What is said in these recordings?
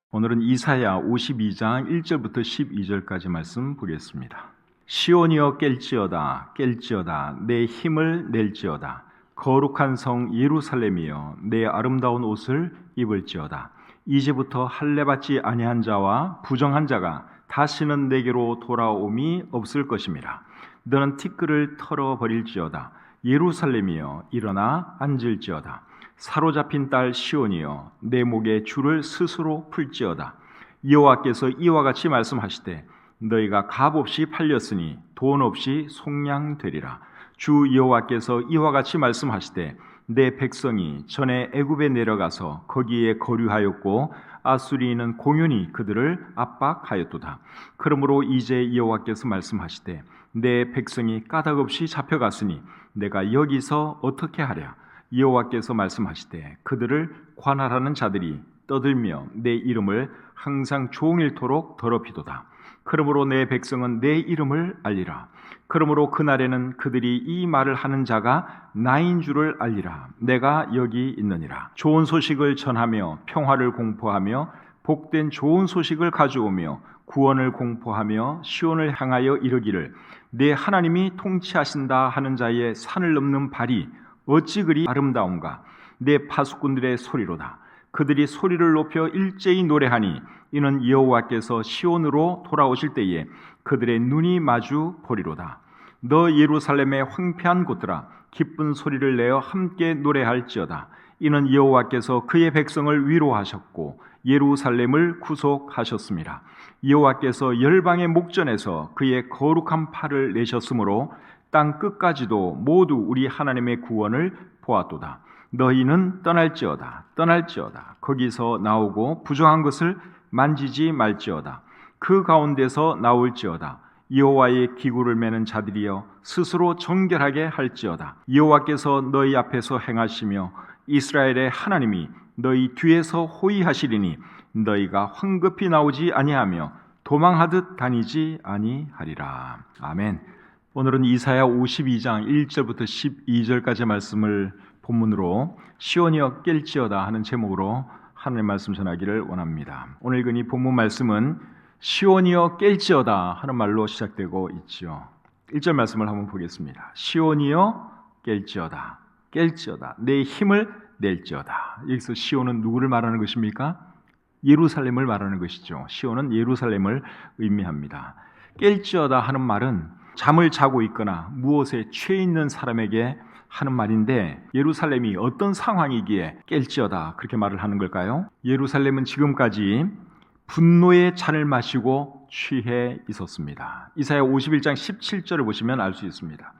오늘은 이사야 52장 1절부터 12절까지 말씀 보겠습니다. 시온이여 깰지어다 깰지어다 내 힘을 낼지어다 거룩한 성 예루살렘이여 내 아름다운 옷을 입을지어다. 이제부터 할례받지 아니한 자와 부정한 자가 다시는 내게로 돌아옴이 없을 것임이라. 너는 티끌을 털어버릴지어다. 예루살렘이여 일어나 앉을지어다. 사로잡힌 딸 시온이여 내 목에 줄을 스스로 풀지어다. 여호와께서 이와 같이 말씀하시되 너희가 값없이 팔렸으니 돈 없이 속량되리라. 주 여호와께서 이와 같이 말씀하시되 내 백성이 전에 애굽에 내려가서 거기에 거류하였고 아수리인은 공연히 그들을 압박하였도다. 그러므로 이제 여호와께서 말씀하시되 내 백성이 까닭없이 잡혀갔으니 내가 여기서 어떻게 하랴. 여호와께서 말씀하시되 그들을 관할하는 자들이 떠들며 내 이름을 항상 종일토록 더럽히도다. 그러므로 내 백성은 내 이름을 알리라. 그러므로 그날에는 그들이 이 말을 하는 자가 나인 줄을 알리라. 내가 여기 있느니라. 좋은 소식을 전하며 평화를 공포하며 복된 좋은 소식을 가져오며 구원을 공포하며 시온을 향하여 이르기를 내 하나님이 통치하신다 하는 자의 산을 넘는 발이 어찌 그리 아름다운가. 내 파수꾼들의 소리로다. 그들이 소리를 높여 일제히 노래하니 이는 여호와께서 시온으로 돌아오실 때에 그들의 눈이 마주 보리로다. 너 예루살렘의 황폐한 곳들아 기쁜 소리를 내어 함께 노래할지어다. 이는 여호와께서 그의 백성을 위로하셨고 예루살렘을 구속하셨습니다. 여호와께서 열방의 목전에서 그의 거룩한 팔을 내셨으므로 땅 끝까지도 모두 우리 하나님의 구원을 보았도다. 너희는 떠날지어다 떠날지어다. 거기서 나오고 부정한 것을 만지지 말지어다. 그 가운데서 나올지어다. 여호와의 기구를 매는 자들이여 스스로 정결하게 할지어다. 여호와께서 너희 앞에서 행하시며 이스라엘의 하나님이 너희 뒤에서 호위하시리니 너희가 황급히 나오지 아니하며 도망하듯 다니지 아니하리라. 아멘. 오늘은 이사야 52장 1절부터 12절까지 말씀을 본문으로 시온이여 깰지어다 하는 제목으로 하나님의 말씀 전하기를 원합니다. 오늘 읽은 이 본문 말씀은 시온이여 깰지어다 하는 말로 시작되고 있죠. 1절 말씀을 한번 보겠습니다. 시온이여 깰지어다 깰지어다 내 힘을 낼지어다. 여기서 시온은 누구를 말하는 것입니까? 예루살렘을 말하는 것이죠. 시온은 예루살렘을 의미합니다. 깰지어다 하는 말은 잠을 자고 있거나 무엇에 취해 있는 사람에게 하는 말인데 예루살렘이 어떤 상황이기에 깰지어다 그렇게 말을 하는 걸까요? 예루살렘은 지금까지 분노의 잔을 마시고 취해 있었습니다. 이사야 51장 17절을 보시면 알 수 있습니다.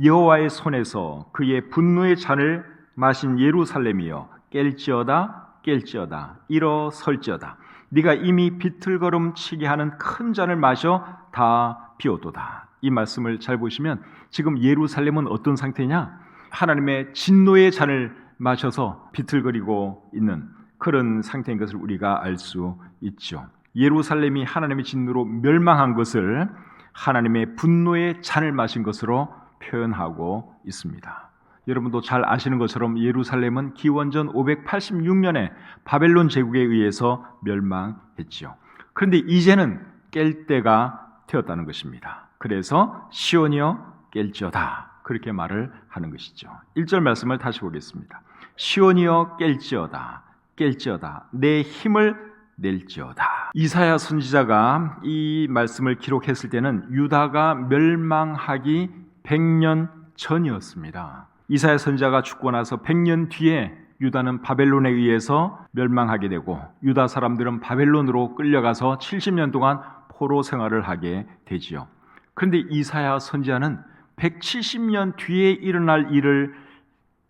여호와의 손에서 그의 분노의 잔을 마신 예루살렘이여 깰지어다 깰지어다 일어설지어다. 네가 이미 비틀거름 치게 하는 큰 잔을 마셔 다 비웠도다. 이 말씀을 잘 보시면 지금 예루살렘은 어떤 상태냐? 하나님의 진노의 잔을 마셔서 비틀거리고 있는 그런 상태인 것을 우리가 알 수 있죠. 예루살렘이 하나님의 진노로 멸망한 것을 하나님의 분노의 잔을 마신 것으로 표현하고 있습니다. 여러분도 잘 아시는 것처럼 예루살렘은 기원전 586년에 바벨론 제국에 의해서 멸망했죠. 그런데 이제는 깰 때가 되었다는 것입니다. 그래서 시온이여 깰지어다 그렇게 말을 하는 것이죠. 1절 말씀을 다시 보겠습니다. 시온이여 깰지어다 깰지어다 내 힘을 낼지어다. 이사야 선지자가 이 말씀을 기록했을 때는 유다가 멸망하기 100년 전이었습니다. 이사야 선지자가 죽고 나서 100년 뒤에 유다는 바벨론에 의해서 멸망하게 되고 유다 사람들은 바벨론으로 끌려가서 70년 동안 포로 생활을 하게 되지요. 그런데 이사야 선지자는 170년 뒤에 일어날 일을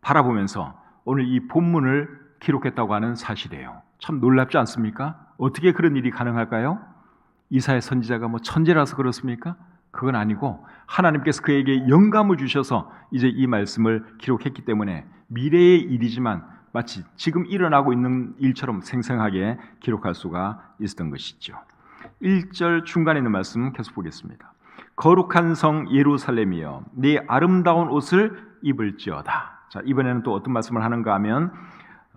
바라보면서 오늘 이 본문을 기록했다고 하는 사실이에요. 참 놀랍지 않습니까? 어떻게 그런 일이 가능할까요? 이사야 선지자가 뭐 천재라서 그렇습니까? 그건 아니고 하나님께서 그에게 영감을 주셔서 이제 이 말씀을 기록했기 때문에 미래의 일이지만 마치 지금 일어나고 있는 일처럼 생생하게 기록할 수가 있었던 것이죠. 1절 중간에 있는 말씀 계속 보겠습니다. 거룩한 성 예루살렘이여 네 아름다운 옷을 입을지어다. 자, 이번에는 또 어떤 말씀을 하는가 하면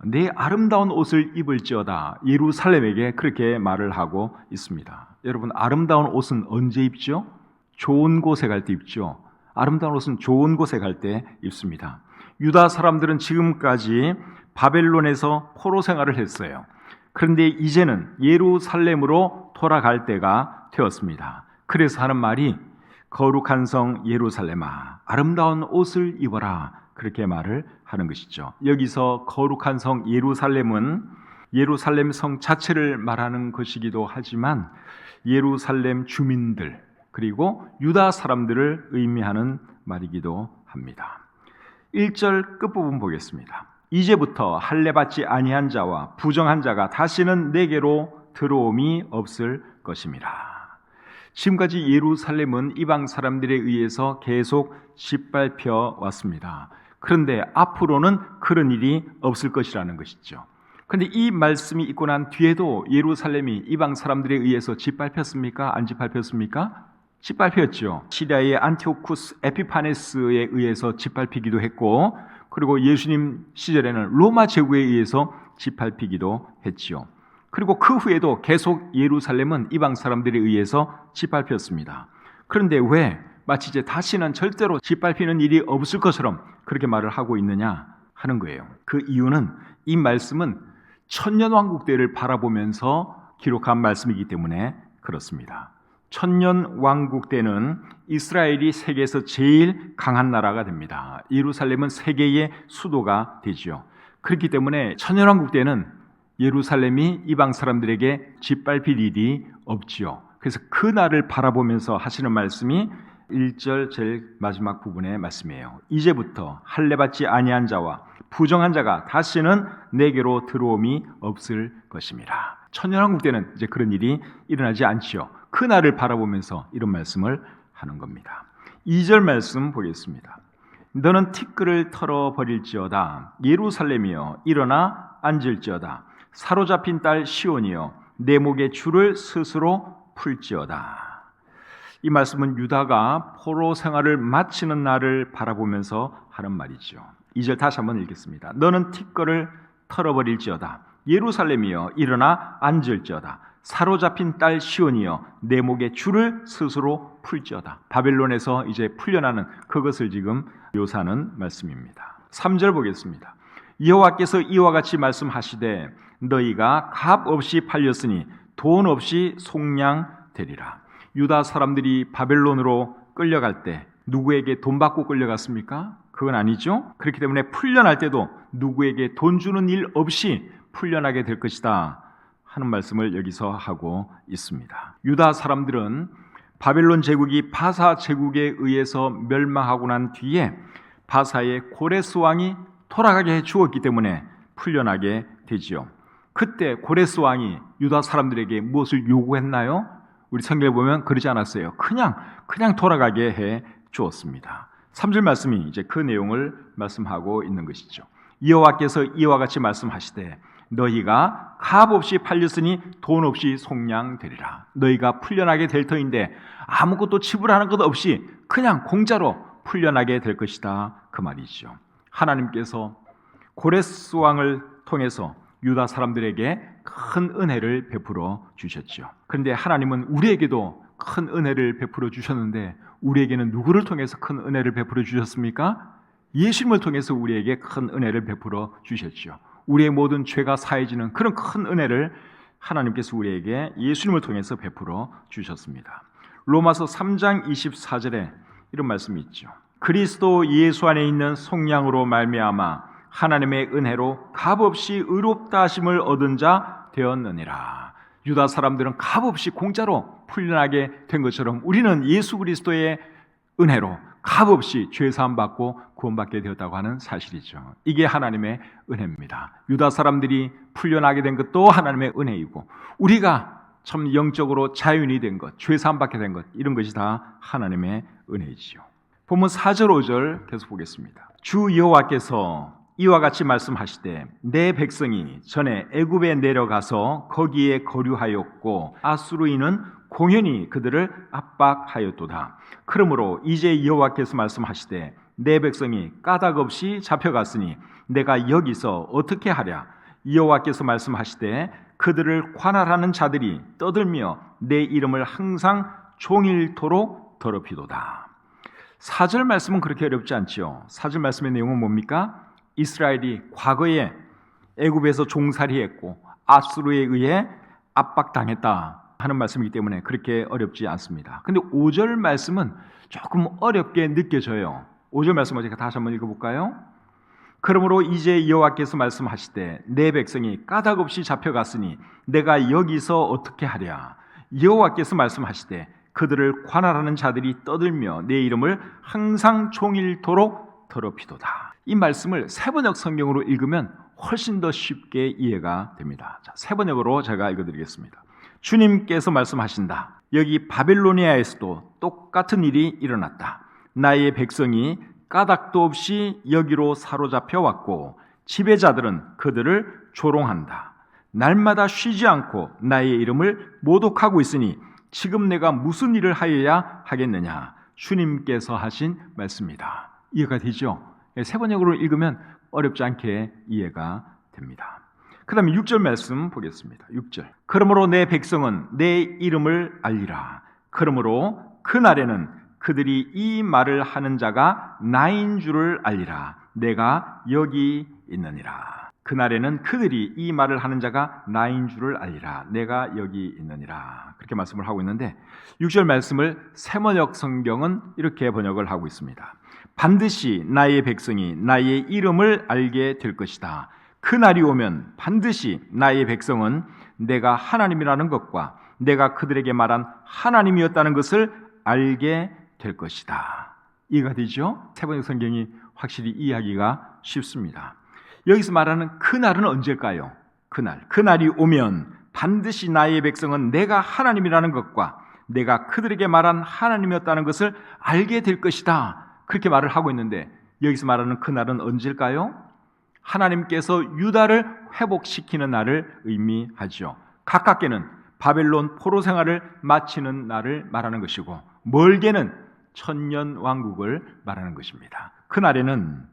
내 아름다운 옷을 입을지어다. 예루살렘에게 그렇게 말을 하고 있습니다. 여러분, 아름다운 옷은 언제 입죠? 좋은 곳에 갈 때 입죠. 아름다운 옷은 좋은 곳에 갈 때 입습니다. 유다 사람들은 지금까지 바벨론에서 포로 생활을 했어요. 그런데 이제는 예루살렘으로 돌아갈 때가 되었습니다. 그래서 하는 말이 거룩한 성 예루살렘아, 아름다운 옷을 입어라. 그렇게 말을 하는 것이죠. 여기서 거룩한 성 예루살렘은 예루살렘 성 자체를 말하는 것이기도 하지만 예루살렘 주민들 그리고 유다 사람들을 의미하는 말이기도 합니다. 1절 끝부분 보겠습니다. 이제부터 할례받지 아니한 자와 부정한 자가 다시는 내게로 들어옴이 없을 것입니다. 지금까지 예루살렘은 이방 사람들에 의해서 계속 짓밟혀 왔습니다. 그런데 앞으로는 그런 일이 없을 것이라는 것이죠. 그런데 이 말씀이 있고 난 뒤에도 예루살렘이 이방 사람들에 의해서 짓밟혔습니까? 안 짓밟혔습니까? 짓밟혔죠. 시리아의 안티오쿠스 에피파네스에 의해서 짓밟히기도 했고, 그리고 예수님 시절에는 로마 제국에 의해서 짓밟히기도 했지요. 그리고 그 후에도 계속 예루살렘은 이방 사람들에 의해서 짓밟혔습니다. 그런데 왜 마치 이제 다시는 절대로 짓밟히는 일이 없을 것처럼 그렇게 말을 하고 있느냐 하는 거예요. 그 이유는 이 말씀은 천년왕국 때를 바라보면서 기록한 말씀이기 때문에 그렇습니다. 천년왕국 때는 이스라엘이 세계에서 제일 강한 나라가 됩니다. 예루살렘은 세계의 수도가 되죠. 그렇기 때문에 천년왕국 때는 예루살렘이 이방 사람들에게 짓밟힐 일이 없지요. 그래서 그 날을 바라보면서 하시는 말씀이 1절 제일 마지막 부분의 말씀이에요. 이제부터 할례받지 아니한 자와 부정한 자가 다시는 내게로 들어옴이 없을 것입니다. 천년왕국 때는 이제 그런 일이 일어나지 않지요. 그 날을 바라보면서 이런 말씀을 하는 겁니다. 2절 말씀 보겠습니다. 너는 티끌을 털어버릴지어다. 예루살렘이여 일어나 앉을지어다. 사로잡힌 딸 시온이여 내 목의 줄을 스스로 풀지어다. 이 말씀은 유다가 포로 생활을 마치는 날을 바라보면서 하는 말이죠. 2절 다시 한번 읽겠습니다. 너는 티끌을 털어버릴지어다. 예루살렘이여 일어나 앉을지어다. 사로잡힌 딸 시온이여 내 목의 줄을 스스로 풀지어다. 바벨론에서 이제 풀려나는 그것을 지금 묘사하는 말씀입니다. 3절 보겠습니다. 여호와께서 이와 같이 말씀하시되 너희가 값 없이 팔렸으니 돈 없이 속량되리라. 유다 사람들이 바벨론으로 끌려갈 때 누구에게 돈 받고 끌려갔습니까? 그건 아니죠. 그렇기 때문에 풀려날 때도 누구에게 돈 주는 일 없이 풀려나게 될 것이다 하는 말씀을 여기서 하고 있습니다. 유다 사람들은 바벨론 제국이 바사 제국에 의해서 멸망하고 난 뒤에 바사의 고레스 왕이 돌아가게 해 주었기 때문에 풀려나게 되지요. 그때 고레스 왕이 유다 사람들에게 무엇을 요구했나요? 우리 성경에 보면 그러지 않았어요. 그냥 돌아가게 해 주었습니다. 3절 말씀이 이제 그 내용을 말씀하고 있는 것이죠. 여호와께서 이와 같이 말씀하시되 너희가 값 없이 팔렸으니 돈 없이 속량되리라. 너희가 풀려나게 될 터인데 아무것도 지불하는 것 없이 그냥 공짜로 풀려나게 될 것이다 그 말이죠. 하나님께서 고레스 왕을 통해서 유다 사람들에게 큰 은혜를 베풀어 주셨죠. 그런데 하나님은 우리에게도 큰 은혜를 베풀어 주셨는데 우리에게는 누구를 통해서 큰 은혜를 베풀어 주셨습니까? 예수님을 통해서 우리에게 큰 은혜를 베풀어 주셨죠. 우리의 모든 죄가 사해지는 그런 큰 은혜를 하나님께서 우리에게 예수님을 통해서 베풀어 주셨습니다. 로마서 3장 24절에 이런 말씀이 있죠. 그리스도 예수 안에 있는 속량으로 말미암아 하나님의 은혜로 값없이 의롭다 하심을 얻은 자 되었느니라. 유다 사람들은 값없이 공짜로 풀려나게 된 것처럼 우리는 예수 그리스도의 은혜로 값없이 죄사함 받고 구원받게 되었다고 하는 사실이죠. 이게 하나님의 은혜입니다. 유다 사람들이 풀려나게 된 것도 하나님의 은혜이고 우리가 참 영적으로 자유인이 된 것, 죄사함 받게 된 것 이런 것이 다 하나님의 은혜이지요. 본문 4절 5절 계속 보겠습니다. 주 여호와께서 이와 같이 말씀하시되 내 백성이 전에 애굽에 내려가서 거기에 거류하였고 아수르인은 공연히 그들을 압박하였도다. 그러므로 이제 여호와께서 말씀하시되 내 백성이 까닭 없이 잡혀갔으니 내가 여기서 어떻게 하랴. 여호와께서 말씀하시되 그들을 관할하는 자들이 떠들며 내 이름을 항상 종일토록 더럽히도다. 4절 말씀은 그렇게 어렵지 않지요. 4절 말씀의 내용은 뭡니까? 이스라엘이 과거에 애굽에서 종살이했고 아수르에 의해 압박당했다 하는 말씀이기 때문에 그렇게 어렵지 않습니다. 근데 5절 말씀은 조금 어렵게 느껴져요. 5절 말씀을 제가 다시 한번 읽어볼까요? 그러므로 이제 여호와께서 말씀하시되 내 백성이 까닭 없이 잡혀갔으니 내가 여기서 어떻게 하랴. 여호와께서 말씀하시되 그들을 관할하는 자들이 떠들며 내 이름을 항상 종일토록 더럽히도다. 이 말씀을 세번역 성경으로 읽으면 훨씬 더 쉽게 이해가 됩니다. 자, 세번역으로 제가 읽어드리겠습니다. 주님께서 말씀하신다. 여기 바벨로니아에서도 똑같은 일이 일어났다. 나의 백성이 까닭도 없이 여기로 사로잡혀 왔고 지배자들은 그들을 조롱한다. 날마다 쉬지 않고 나의 이름을 모독하고 있으니 지금 내가 무슨 일을 하여야 하겠느냐. 주님께서 하신 말씀이다. 이해가 되죠? 세번역으로 읽으면 어렵지 않게 이해가 됩니다. 그 다음에 6절 말씀 보겠습니다. 6절. 그러므로 내 백성은 내 이름을 알리라. 그러므로 그날에는 그들이 이 말을 하는 자가 나인 줄을 알리라. 내가 여기 있느니라. 그날에는 그들이 이 말을 하는 자가 나인 줄을 알리라. 내가 여기 있느니라. 그렇게 말씀을 하고 있는데 6절 말씀을 세번역 성경은 이렇게 번역을 하고 있습니다. 반드시 나의 백성이 나의 이름을 알게 될 것이다. 그날이 오면 반드시 나의 백성은 내가 하나님이라는 것과 내가 그들에게 말한 하나님이었다는 것을 알게 될 것이다. 이해가 되죠? 세번역 성경이 확실히 이해하기가 쉽습니다. 여기서 말하는 그날은 언제일까요? 그날이 오면 반드시 나의 백성은 내가 하나님이라는 것과 내가 그들에게 말한 하나님이었다는 것을 알게 될 것이다. 그렇게 말을 하고 있는데 여기서 말하는 그날은 언제일까요? 하나님께서 유다를 회복시키는 날을 의미하죠. 가깝게는 바벨론 포로 생활을 마치는 날을 말하는 것이고 멀게는 천년 왕국을 말하는 것입니다. 그날에는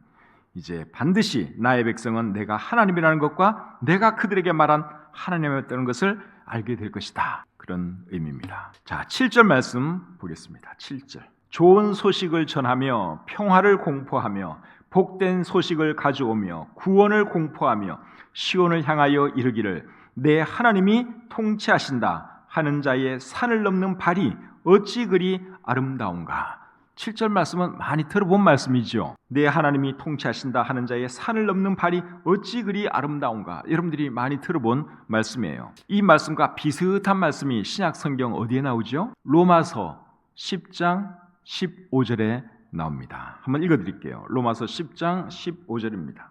이제 반드시 나의 백성은 내가 하나님이라는 것과 내가 그들에게 말한 하나님이었다는 것을 알게 될 것이다. 그런 의미입니다. 자, 7절 말씀 보겠습니다. 7절. 좋은 소식을 전하며 평화를 공포하며 복된 소식을 가져오며 구원을 공포하며 시온을 향하여 이르기를 내 하나님이 통치하신다 하는 자의 산을 넘는 발이 어찌 그리 아름다운가. 7절 말씀은 많이 들어본 말씀이죠. 내 하나님이 통치하신다 하는 자의 산을 넘는 발이 어찌 그리 아름다운가. 여러분들이 많이 들어본 말씀이에요. 이 말씀과 비슷한 말씀이 신약 성경 어디에 나오죠? 로마서 10장 15절에 나옵니다. 한번 읽어드릴게요. 로마서 10장 15절입니다.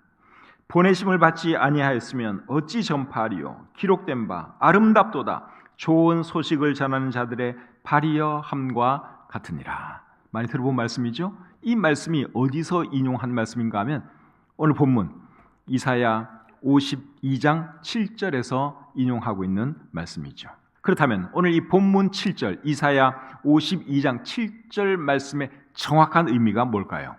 보내심을 받지 아니하였으면 어찌 전파하리요. 기록된 바 아름답도다. 좋은 소식을 전하는 자들의 발이여 함과 같으니라. 많이 들어본 말씀이죠? 이 말씀이 어디서 인용한 말씀인가 하면 오늘 본문 이사야 52장 7절에서 인용하고 있는 말씀이죠. 그렇다면 오늘 이 본문 7절 이사야 52장 7절 말씀의 정확한 의미가 뭘까요?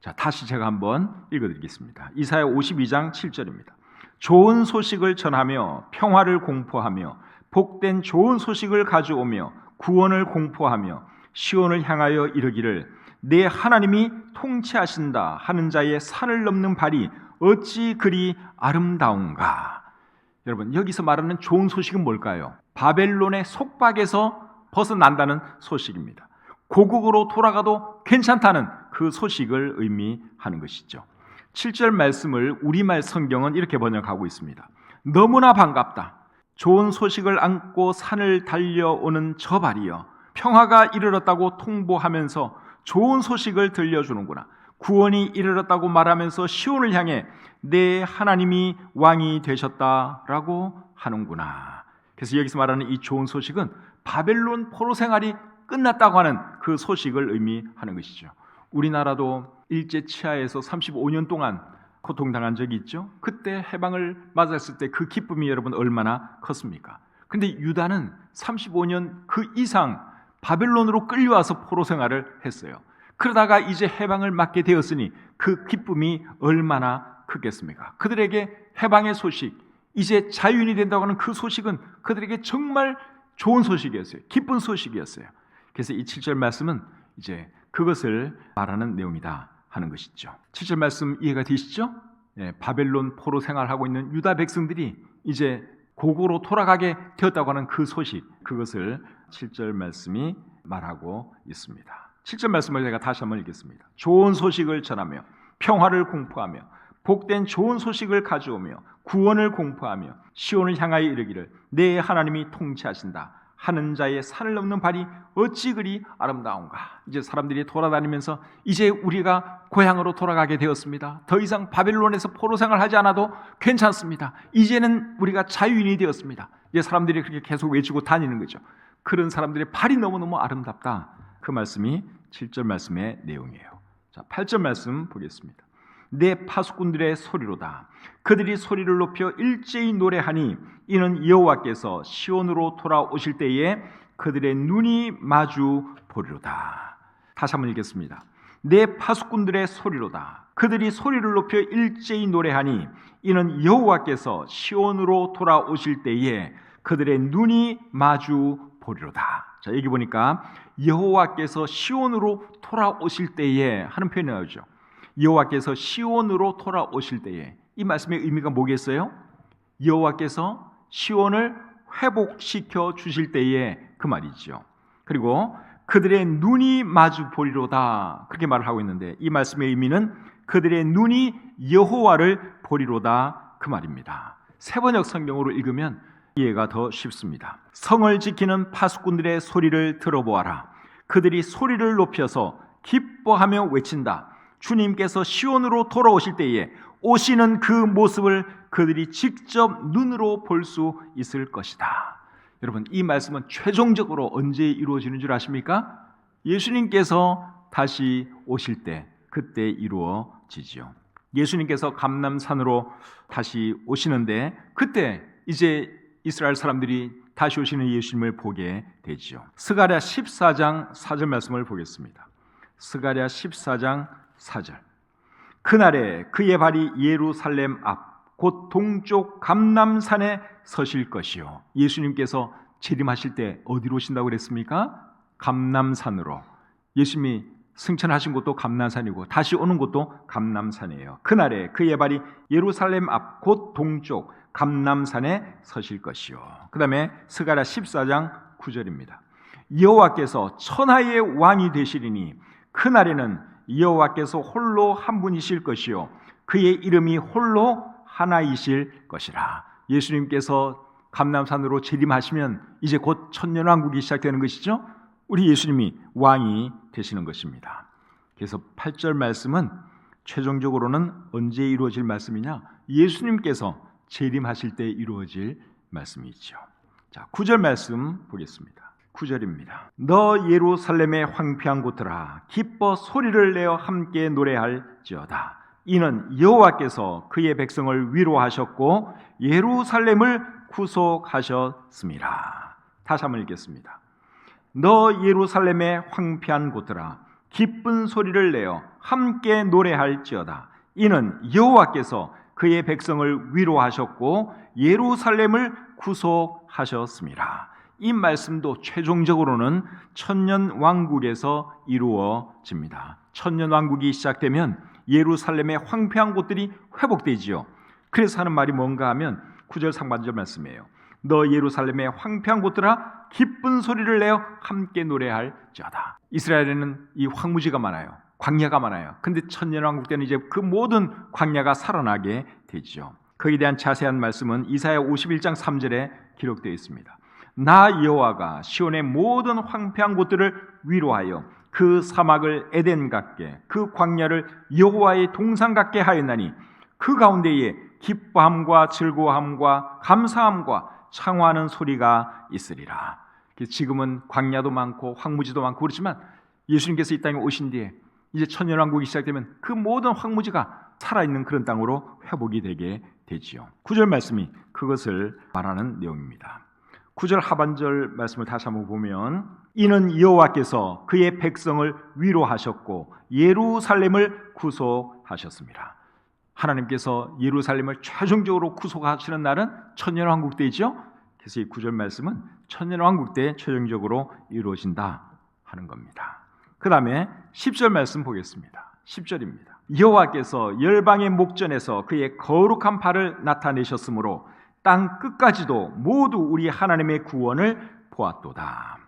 자, 다시 제가 한번 읽어드리겠습니다. 이사야 52장 7절입니다. 좋은 소식을 전하며 평화를 공포하며 복된 좋은 소식을 가져오며 구원을 공포하며 시온을 향하여 이르기를 내 하나님이 통치하신다 하는 자의 산을 넘는 발이 어찌 그리 아름다운가. 여러분, 여기서 말하는 좋은 소식은 뭘까요? 바벨론의 속박에서 벗어난다는 소식입니다. 고국으로 돌아가도 괜찮다는 그 소식을 의미하는 것이죠. 7절 말씀을 우리말 성경은 이렇게 번역하고 있습니다. 너무나 반갑다. 좋은 소식을 안고 산을 달려오는 저 발이여 평화가 이르렀다고 통보하면서 좋은 소식을 들려주는구나. 구원이 이르렀다고 말하면서 시온을 향해 내 하나님이 왕이 되셨다라고 하는구나. 그래서 여기서 말하는 이 좋은 소식은 바벨론 포로 생활이 끝났다고 하는 그 소식을 의미하는 것이죠. 우리나라도 일제 치하에서 35년 동안 고통당한 적이 있죠. 그때 해방을 맞았을 때 그 기쁨이 여러분 얼마나 컸습니까? 근데 유다는 35년 그 이상 바벨론으로 끌려와서 포로 생활을 했어요. 그러다가 이제 해방을 맞게 되었으니 그 기쁨이 얼마나 크겠습니까? 그들에게 해방의 소식, 이제 자유인이 된다고 하는 그 소식은 그들에게 정말 좋은 소식이었어요. 기쁜 소식이었어요. 그래서 이 7절 말씀은 이제 그것을 말하는 내용이다 하는 것이죠. 7절 말씀 이해가 되시죠? 바벨론 포로 생활하고 있는 유다 백성들이 이제 고국으로 돌아가게 되었다고 하는 그 소식, 그것을 7절 말씀이 말하고 있습니다. 7절 말씀을 제가 다시 한번 읽겠습니다. 좋은 소식을 전하며 평화를 공포하며 복된 좋은 소식을 가져오며 구원을 공포하며 시온을 향하여 이르기를 내 하나님이 통치하신다 하는 자의 산을 넘는 발이 어찌 그리 아름다운가. 이제 사람들이 돌아다니면서 이제 우리가 고향으로 돌아가게 되었습니다. 더 이상 바벨론에서 포로 생활하지 않아도 괜찮습니다. 이제는 우리가 자유인이 되었습니다. 이제 사람들이 그렇게 계속 외치고 다니는 거죠. 그런 사람들의 발이 너무너무 아름답다. 그 말씀이 7절 말씀의 내용이에요. 자, 8절 말씀 보겠습니다. 내 파수꾼들의 소리로다. 그들이 소리를 높여 일제히 노래하니 이는 여호와께서 시온으로 돌아오실 때에 그들의 눈이 마주 보리로다. 다시 한번 읽겠습니다. 내 파수꾼들의 소리로다. 그들이 소리를 높여 일제히 노래하니 이는 여호와께서 시온으로 돌아오실 때에 그들의 눈이 마주 보리로다. 자, 여기 보니까 여호와께서 시온으로 돌아오실 때에 하는 표현이 나오죠. 여호와께서 시온으로 돌아오실 때에, 이 말씀의 의미가 뭐겠어요? 여호와께서 시온을 회복시켜 주실 때에 그 말이죠. 그리고 그들의 눈이 마주 보리로다, 그렇게 말을 하고 있는데 이 말씀의 의미는 그들의 눈이 여호와를 보리로다 그 말입니다. 세번역 성경으로 읽으면 이해가 더 쉽습니다. 성을 지키는 파수꾼들의 소리를 들어보아라. 그들이 소리를 높여서 기뻐하며 외친다. 주님께서 시온으로 돌아오실 때에 오시는 그 모습을 그들이 직접 눈으로 볼 수 있을 것이다. 여러분, 이 말씀은 최종적으로 언제 이루어지는 줄 아십니까? 예수님께서 다시 오실 때, 그때 이루어지지요. 예수님께서 감람산으로 다시 오시는데 그때 이제 이스라엘 사람들이 다시 오시는 예수님을 보게 되지요. 스가랴 14장 4절 말씀을 보겠습니다. 스가랴 14장 4절. 그날에 그의 발이 예루살렘 앞 곧 동쪽 감람산에 서실 것이요. 예수님께서 재림하실 때 어디로 오신다고 그랬습니까? 감람산으로. 예수님이 승천하신 곳도 감람산이고 다시 오는 곳도 감람산이에요. 그날에 그의 발이 예루살렘 앞 곧 동쪽 감람산에 서실 것이요. 그 다음에 스가랴 14장 9절입니다. 여호와께서 천하의 왕이 되시리니 그날에는 여호와께서 홀로 한 분이실 것이요 그의 이름이 홀로 하나이실 것이라. 예수님께서 감람산으로 재림하시면 이제 곧 천년왕국이 시작되는 것이죠. 우리 예수님이 왕이 되시는 것입니다. 그래서 8절 말씀은 최종적으로는 언제 이루어질 말씀이냐? 예수님께서 재림하실 때 이루어질 말씀이죠. 자, 9절 말씀 보겠습니다. 9절입니다. 너 예루살렘의 황폐한 곳들아 기뻐 소리를 내어 함께 노래할지어다. 이는 여호와께서 그의 백성을 위로하셨고 예루살렘을 구속하셨습니다. 다시 한번 읽겠습니다. 너 예루살렘의 황폐한 곳들아 기쁜 소리를 내어 함께 노래할지어다. 이는 여호와께서 그의 백성을 위로하셨고 예루살렘을 구속하셨습니다. 이 말씀도 최종적으로는 천년왕국에서 이루어집니다. 천년왕국이 시작되면 예루살렘의 황폐한 곳들이 회복되지요. 그래서 하는 말이 뭔가 하면 9절 상반절 말씀이에요. 너 예루살렘의 황폐한 곳들아 기쁜 소리를 내어 함께 노래할지어다. 이스라엘에는 이 황무지가 많아요. 광야가 많아요. 근데 천년왕국 때는 이제 그 모든 광야가 살아나게 되죠. 거기에 대한 자세한 말씀은 이사야 51장 3절에 기록되어 있습니다. 나 여호와가 시온의 모든 황폐한 곳들을 위로하여 그 사막을 에덴 같게 그 광야를 여호와의 동산 같게 하였나니 그 가운데에 기뻐함과 즐거움과 감사함과 창화하는 소리가 있으리라. 지금은 광야도 많고 황무지도 많고 그렇지만 예수님께서 이 땅에 오신 뒤에 이제 천년왕국이 시작되면 그 모든 황무지가 살아있는 그런 땅으로 회복이 되게 되지요. 9절 말씀이 그것을 말하는 내용입니다. 9절 하반절 말씀을 다시 한번 보면 이는 여호와께서 그의 백성을 위로하셨고 예루살렘을 구속하셨습니다. 하나님께서 예루살렘을 최종적으로 구속하시는 날은 천년왕국 때이죠. 그래서 이 9절 말씀은 천년왕국 때 최종적으로 이루어진다 하는 겁니다. 그 다음에 10절 말씀 보겠습니다. 10절입니다. 여호와께서 열방의 목전에서 그의 거룩한 팔을 나타내셨으므로 땅 끝까지도 모두 우리 하나님의 구원을 보았도다.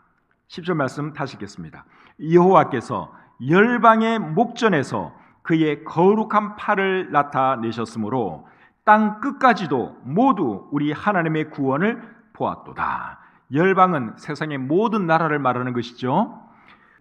10절 말씀 다시 읽겠습니다. 여호와께서 열방의 목전에서 그의 거룩한 팔을 나타내셨으므로 땅 끝까지도 모두 우리 하나님의 구원을 보았도다. 열방은 세상의 모든 나라를 말하는 것이죠.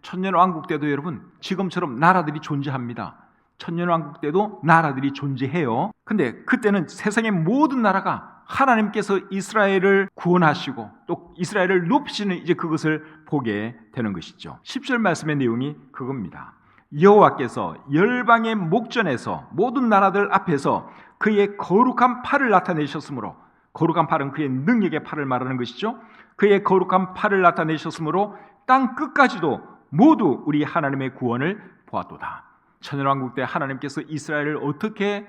천년왕국 때도 여러분 지금처럼 나라들이 존재합니다. 천년왕국 때도 나라들이 존재해요. 근데 그때는 세상의 모든 나라가 하나님께서 이스라엘을 구원하시고 또 이스라엘을 높이시는 이제 그것을 보게 되는 것이죠. 10절 말씀의 내용이 그겁니다. 여호와께서 열방의 목전에서 모든 나라들 앞에서 그의 거룩한 팔을 나타내셨으므로, 거룩한 팔은 그의 능력의 팔을 말하는 것이죠. 그의 거룩한 팔을 나타내셨으므로 땅 끝까지도 모두 우리 하나님의 구원을 보았도다. 천년왕국 때 하나님께서 이스라엘을 어떻게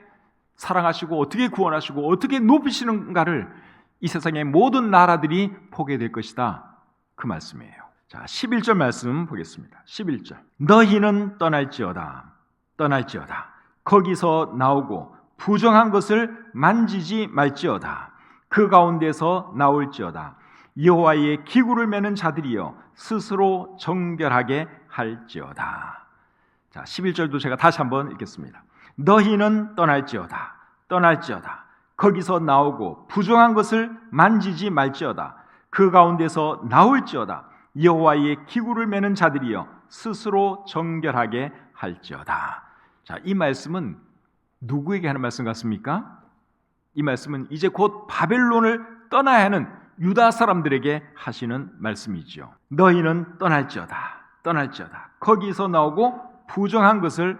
사랑하시고 어떻게 구원하시고 어떻게 높이시는가를 이 세상의 모든 나라들이 보게 될 것이다. 그 말씀이에요. 자, 11절 말씀 보겠습니다. 11절. 너희는 떠날지어다. 거기서 나오고 부정한 것을 만지지 말지어다. 그 가운데서 나올지어다. 여호와의 기구를 매는 자들이여 스스로 정결하게 할지어다. 자, 11절도 제가 다시 한번 읽겠습니다. 너희는 떠날지어다. 거기서 나오고 부정한 것을 만지지 말지어다. 그 가운데서 나올지어다. 여호와의 기구를 매는 자들이여 스스로 정결하게 할지어다. 자, 이 말씀은 누구에게 하는 말씀 같습니까? 이 말씀은 이제 곧 바벨론을 떠나야 하는 유다 사람들에게 하시는 말씀이죠. 너희는 떠날지어다. 거기서 나오고 부정한 것을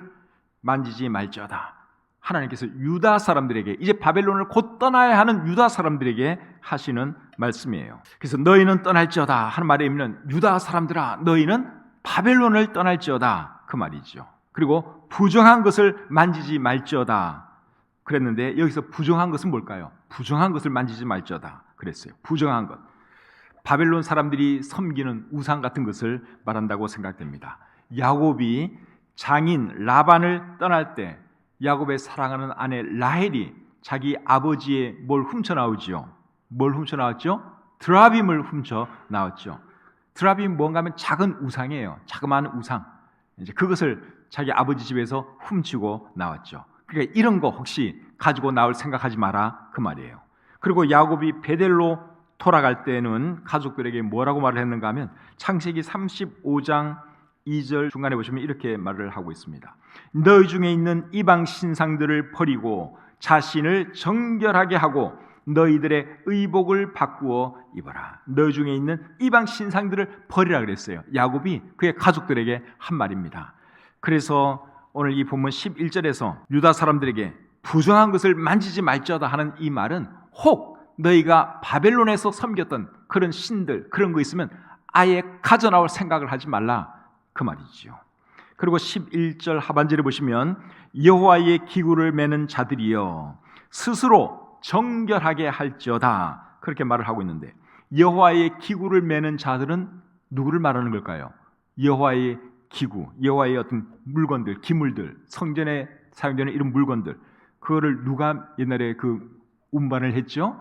만지지 말지어다. 하나님께서 유다 사람들에게, 이제 바벨론을 곧 떠나야 하는 유다 사람들에게 하시는 말씀이에요. 그래서 너희는 떠날지어다 하는 말의 의미는 유다 사람들아 너희는 바벨론을 떠날지어다 그 말이죠. 그리고 부정한 것을 만지지 말지어다 그랬는데 여기서 부정한 것은 뭘까요? 부정한 것을 만지지 말지어다 그랬어요. 부정한 것, 바벨론 사람들이 섬기는 우상 같은 것을 말한다고 생각됩니다. 야곱이 장인 라반을 떠날 때 야곱의 사랑하는 아내 라헬이 자기 아버지의 뭘 훔쳐나오지요? 뭘 훔쳐나왔죠? 드라빔을 훔쳐나왔죠. 드라빔이 뭔가 하면 작은 우상이에요. 자그마한 우상. 이제 그것을 자기 아버지 집에서 훔치고 나왔죠. 그러니까 이런 거 혹시 가지고 나올 생각하지 마라 그 말이에요. 그리고 야곱이 베델로 돌아갈 때는 가족들에게 뭐라고 말을 했는가 하면 창세기 35장 2절 중간에 보시면 이렇게 말을 하고 있습니다. 너희 중에 있는 이방 신상들을 버리고 자신을 정결하게 하고 너희들의 의복을 바꾸어 입어라. 너희 중에 있는 이방 신상들을 버리라 그랬어요. 야곱이 그의 가족들에게 한 말입니다. 그래서 오늘 이 본문 11절에서 유다 사람들에게 부정한 것을 만지지 말지어다 하는 이 말은 혹 너희가 바벨론에서 섬겼던 그런 신들 그런 거 있으면 아예 가져나올 생각을 하지 말라 그 말이지요. 그리고 11절 하반절에 보시면 여호와의 기구를 매는 자들이여 스스로 정결하게 할지어다 그렇게 말을 하고 있는데 여호와의 기구를 매는 자들은 누구를 말하는 걸까요? 여호와의 기구, 여호와의 어떤 물건들, 기물들, 성전에 사용되는 이런 물건들 그거를 누가 옛날에 그 운반을 했죠?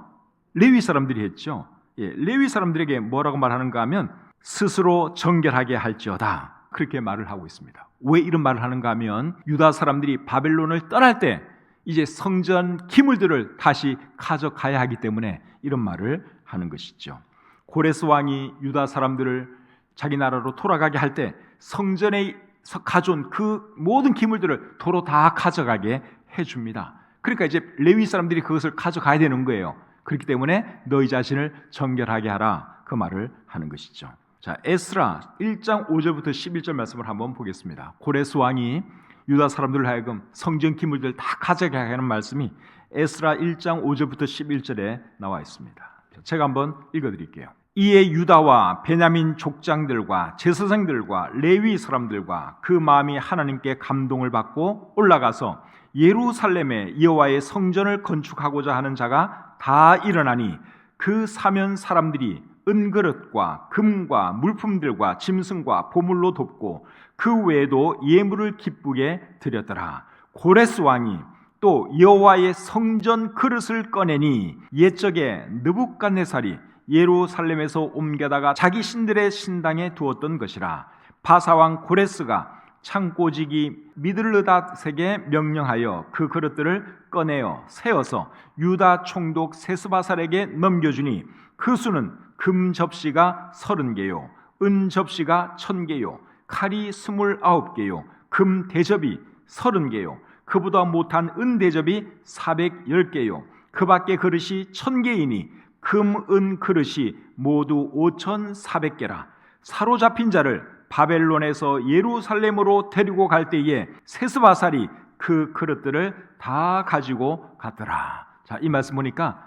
레위 사람들이 했죠. 레위 사람들에게 뭐라고 말하는가 하면 스스로 정결하게 할지어다 그렇게 말을 하고 있습니다. 왜 이런 말을 하는가 하면 유다 사람들이 바벨론을 떠날 때 이제 성전 기물들을 다시 가져가야 하기 때문에 이런 말을 하는 것이죠. 고레스 왕이 유다 사람들을 자기 나라로 돌아가게 할 때 성전에서 가져온 그 모든 기물들을 도로 다 가져가게 해줍니다. 그러니까 이제 레위 사람들이 그것을 가져가야 되는 거예요. 그렇기 때문에 너희 자신을 정결하게 하라 그 말을 하는 것이죠. 자, 에스라 1장 5절부터 11절 말씀을 한번 보겠습니다. 고레스 왕이 유다 사람들을 하여금 성전 기물들 다 가져가게 하는 말씀이 에스라 1장 5절부터 11절에 나와 있습니다. 제가 한번 읽어드릴게요. 이에 유다와 베냐민 족장들과 제사장들과 레위 사람들과 그 마음이 하나님께 감동을 받고 올라가서 예루살렘에 여호와의 성전을 건축하고자 하는 자가 다 일어나니 그 사면 사람들이 은그릇과 금과 물품들과 짐승과 보물로 돕고 그 외에도 예물을 기쁘게 드렸더라. 고레스 왕이 또 여호와의 성전 그릇을 꺼내니 옛적에 느부갓네살이 예루살렘에서 옮겨다가 자기 신들의 신당에 두었던 것이라. 바사왕 고레스가 창고지기 미들르닷에게 명령하여 그 그릇들을 꺼내어 세어서 유다 총독 세스바살에게 넘겨주니 그 수는 금 접시가 30개요 은 접시가 1000개요 칼이 29개요 금 대접이 30개요 그보다 못한 은 대접이 410개요 그 밖에 그릇이 1000개이니 금, 은 그릇이 모두 5400개라. 사로잡힌 자를 바벨론에서 예루살렘으로 데리고 갈 때에 세스바살이 그 그릇들을 다 가지고 갔더라. 자, 이 말씀 보니까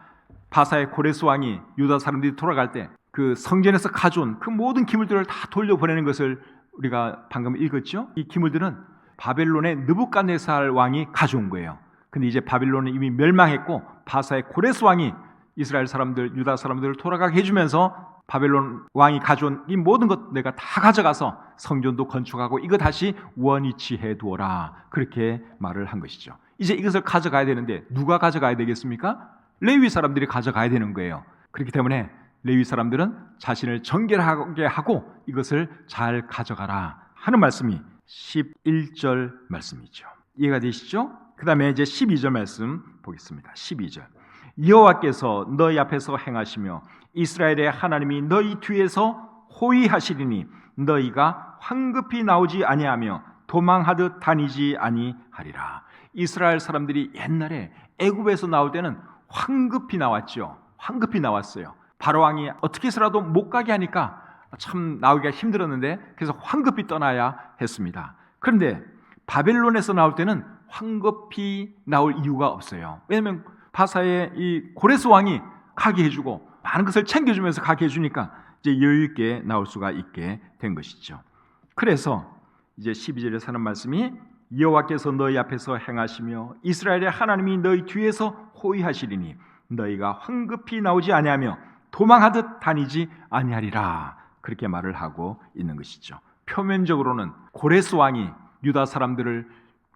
바사의 고레스 왕이 유다 사람들이 돌아갈 때 그 성전에서 가져온 그 모든 기물들을 다 돌려보내는 것을 우리가 방금 읽었죠? 이 기물들은 바벨론의 느부갓네살 왕이 가져온 거예요. 근데 이제 바벨론은 이미 멸망했고 바사의 고레스 왕이 이스라엘 사람들, 유다 사람들을 돌아가게 해주면서 바벨론 왕이 가져온 이 모든 것 내가 다 가져가서 성전도 건축하고 이거 다시 원위치해 두어라. 그렇게 말을 한 것이죠. 이제 이것을 가져가야 되는데 누가 가져가야 되겠습니까? 레위 사람들이 가져가야 되는 거예요. 그렇기 때문에 레위 사람들은 자신을 정결하게 하고 이것을 잘 가져가라 하는 말씀이 11절 말씀이죠. 이해가 되시죠? 그 다음에 이제 12절 말씀 보겠습니다. 12절 여호와께서 너희 앞에서 행하시며 이스라엘의 하나님이 너희 뒤에서 호위하시리니 너희가 황급히 나오지 아니하며 도망하듯 다니지 아니하리라. 이스라엘 사람들이 옛날에 애굽에서 나올 때는 황급히 나왔죠. 황급히 나왔어요. 바로 왕이 어떻게 해서라도 못 가게 하니까 참 나오기가 힘들었는데 그래서 황급히 떠나야 했습니다. 그런데 바벨론에서 나올 때는 황급히 나올 이유가 없어요. 왜냐하면 바사의 이 고레스 왕이 가게 해주고 많은 것을 챙겨주면서 가게 해주니까 이제 여유 있게 나올 수가 있게 된 것이죠. 그래서 이제 12절에 사는 말씀이 여호와께서 너희 앞에서 행하시며 이스라엘의 하나님이 너희 뒤에서 호위하시리니 너희가 황급히 나오지 아니하며 도망하듯 다니지 아니하리라. 그렇게 말을 하고 있는 것이죠. 표면적으로는 고레스 왕이 유다 사람들을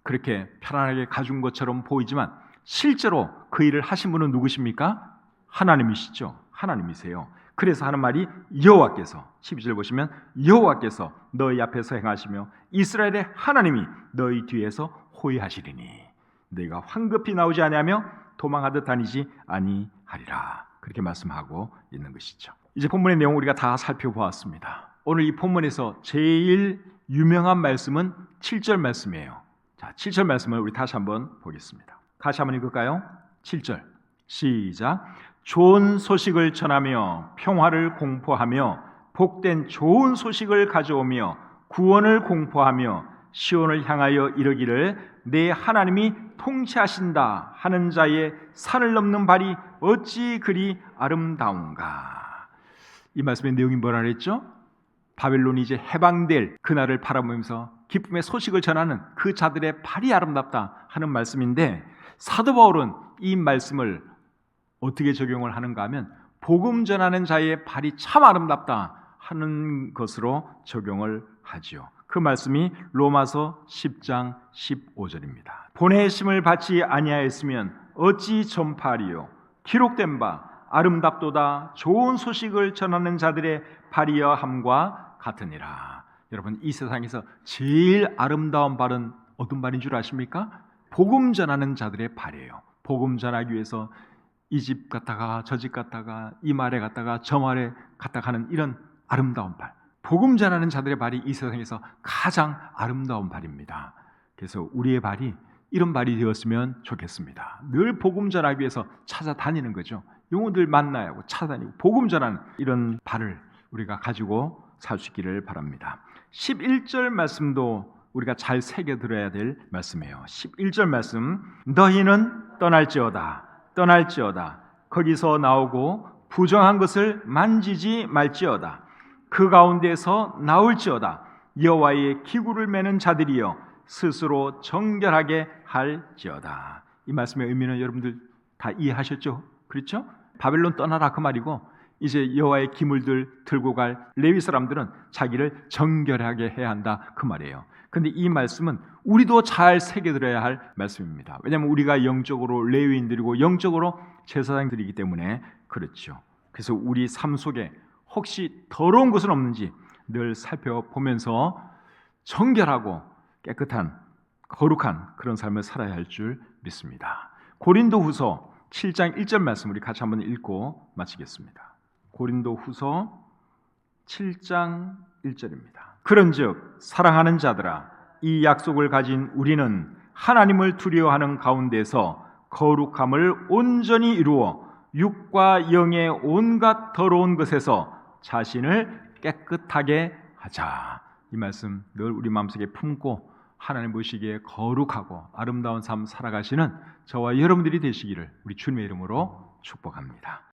그렇게 편안하게 가준 것처럼 보이지만 실제로 그 일을 하신 분은 누구십니까? 하나님이시죠. 하나님이세요. 그래서 하는 말이 여호와께서 12절 보시면 여호와께서 너희 앞에서 행하시며 이스라엘의 하나님이 너희 뒤에서 호위하시리니 너희가 황급히 나오지 아니하며 도망하듯 다니지 아니하리라. 그렇게 말씀하고 있는 것이죠. 이제 본문의 내용 우리가 다 살펴보았습니다. 오늘 이 본문에서 제일 유명한 말씀은 7절 말씀이에요. 자, 7절 말씀을 우리 다시 한번 보겠습니다. 같이 한번 읽을까요? 7절 시작. 좋은 소식을 전하며 평화를 공포하며 복된 좋은 소식을 가져오며 구원을 공포하며 시온을 향하여 이르기를 내 하나님이 통치하신다 하는 자의 산을 넘는 발이 어찌 그리 아름다운가. 이 말씀의 내용이 뭐라 그랬죠? 바벨론이 이제 해방될 그날을 바라보면서 기쁨의 소식을 전하는 그 자들의 발이 아름답다 하는 말씀인데 사도 바울은 이 말씀을 어떻게 적용을 하는가 하면 복음 전하는 자의 발이 참 아름답다 하는 것으로 적용을 하지요. 그 말씀이 로마서 10장 15절입니다. 보내심을 받지 아니하였으면 어찌 전파하리요. 기록된 바 아름답도다 좋은 소식을 전하는 자들의 발이여 함과 같으니라. 여러분 이 세상에서 제일 아름다운 발은 어떤 발인 줄 아십니까? 복음 전하는 자들의 발이에요. 복음 전하기 위해서 이 집 갔다가 저 집 갔다가 이 말에 갔다가 저 말에 갔다가 하는 이런 아름다운 발. 복음 전하는 자들의 발이 이 세상에서 가장 아름다운 발입니다. 그래서 우리의 발이 이런 발이 되었으면 좋겠습니다. 늘 복음 전하기 위해서 찾아다니는 거죠. 영혼들 만나야 하고 찾아다니고 복음 전하는 이런 발을 우리가 가지고 살 수 있기를 바랍니다. 11절 말씀도 우리가 잘 새겨들어야 될 말씀이에요. 11절 말씀 너희는 떠날지어다 거기서 나오고 부정한 것을 만지지 말지어다. 그 가운데서 나올지어다. 여호와의 기구를 매는 자들이여 스스로 정결하게 할지어다. 이 말씀의 의미는 여러분들 다 이해하셨죠? 그렇죠? 바벨론 떠나라 그 말이고, 이제 여호와의 기물들 들고 갈 레위 사람들은 자기를 정결하게 해야 한다 그 말이에요. 근데 이 말씀은 우리도 잘 새겨들어야 할 말씀입니다. 왜냐하면 우리가 영적으로 레위인들이고 영적으로 제사장들이기 때문에 그렇죠. 그래서 우리 삶 속에 혹시 더러운 것은 없는지 늘 살펴보면서 정결하고 깨끗한 거룩한 그런 삶을 살아야 할 줄 믿습니다. 고린도후서 7장 1절 말씀 우리 같이 한번 읽고 마치겠습니다. 고린도후서 7장 1절입니다. 그런즉 사랑하는 자들아, 이 약속을 가진 우리는 하나님을 두려워하는 가운데서 거룩함을 온전히 이루어 육과 영의 온갖 더러운 것에서 자신을 깨끗하게 하자. 이 말씀 늘 우리 마음속에 품고 하나님 보시기에 거룩하고 아름다운 삶 살아가시는 저와 여러분들이 되시기를 우리 주님의 이름으로 축복합니다.